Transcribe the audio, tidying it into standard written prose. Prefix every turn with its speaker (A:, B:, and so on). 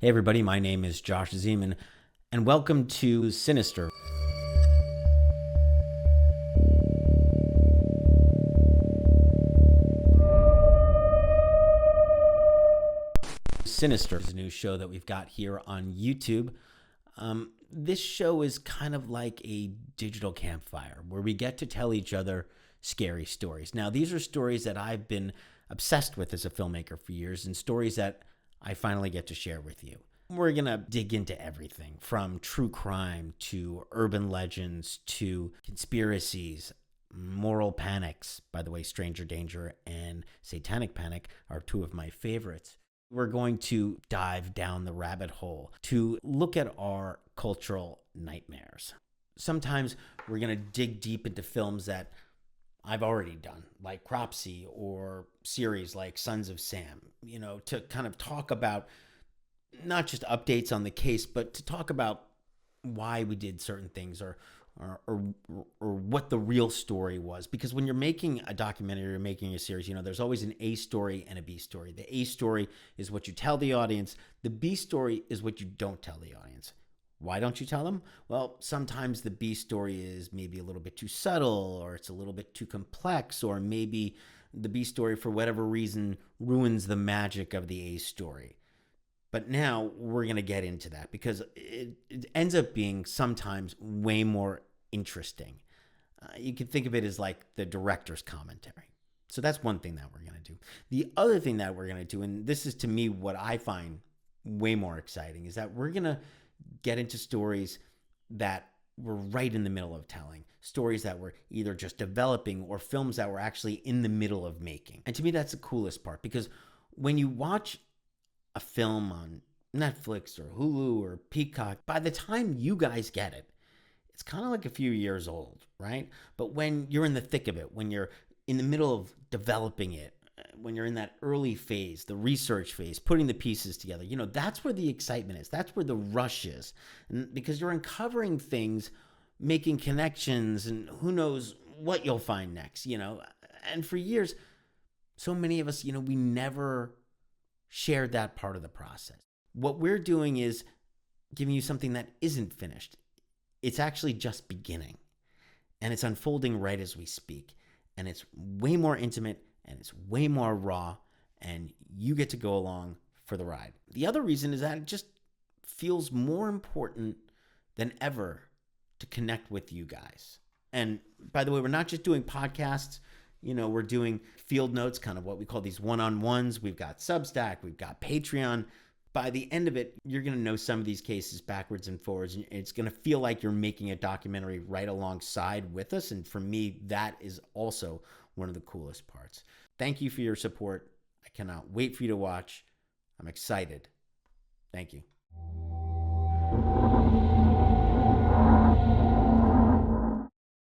A: Hey everybody, my name is Josh Zeman, and welcome to Sinister. Sinister is a new show that we've got here on YouTube. This show is kind of like a digital campfire where we get to tell each other scary stories. Now, these are stories that I've been obsessed with as a filmmaker for years and stories that I finally get to share with you. We're going to dig into everything from true crime to urban legends to conspiracies, moral panics. By the way, Stranger Danger and Satanic Panic are two of my favorites. We're going to dive down the rabbit hole to look at our cultural nightmares. Sometimes we're going to dig deep into films that I've already done, like Cropsey, or series like Sons of Sam, to kind of talk about not just updates on the case, but to talk about why we did certain things or what the real story was. Because when you're making a documentary or making a series, there's always an A story and a B story. The A story is what you tell the audience. The B story is what you don't tell the audience. Why don't you tell them? Well, sometimes the B story is maybe a little bit too subtle, or it's a little bit too complex, or maybe the B story, for whatever reason, ruins the magic of the A story. But now we're going to get into that because it ends up being sometimes way more interesting. You can think of it as like the director's commentary. So that's one thing that we're going to do. The other thing that we're going to do, and this is to me what I find way more exciting, is that we're going to get into stories that we're right in the middle of telling, stories that we're either just developing or films that we're actually in the middle of making. And to me, that's the coolest part, because when you watch a film on Netflix or Hulu or Peacock, by the time you guys get it, it's kind of like a few years old, right? But when you're in the thick of it, when you're in the middle of developing it, when you're in that early phase, the research phase, putting the pieces together, that's where the excitement is. That's where the rush is. And because you're uncovering things, making connections, and who knows what you'll find next, And for years, so many of us, we never shared that part of the process. What we're doing is giving you something that isn't finished. It's actually just beginning, and it's unfolding right as we speak, and it's way more intimate, and it's way more raw, and you get to go along for the ride. The other reason is that it just feels more important than ever to connect with you guys. And by the way, we're not just doing podcasts. We're doing field notes, kind of what we call these one-on-ones. We've got Substack, we've got Patreon. By the end of it, you're going to know some of these cases backwards and forwards. And it's going to feel like you're making a documentary right alongside with us. And for me, that is also one of the coolest parts. Thank you for your support. I cannot wait for you to watch. I'm excited. Thank you.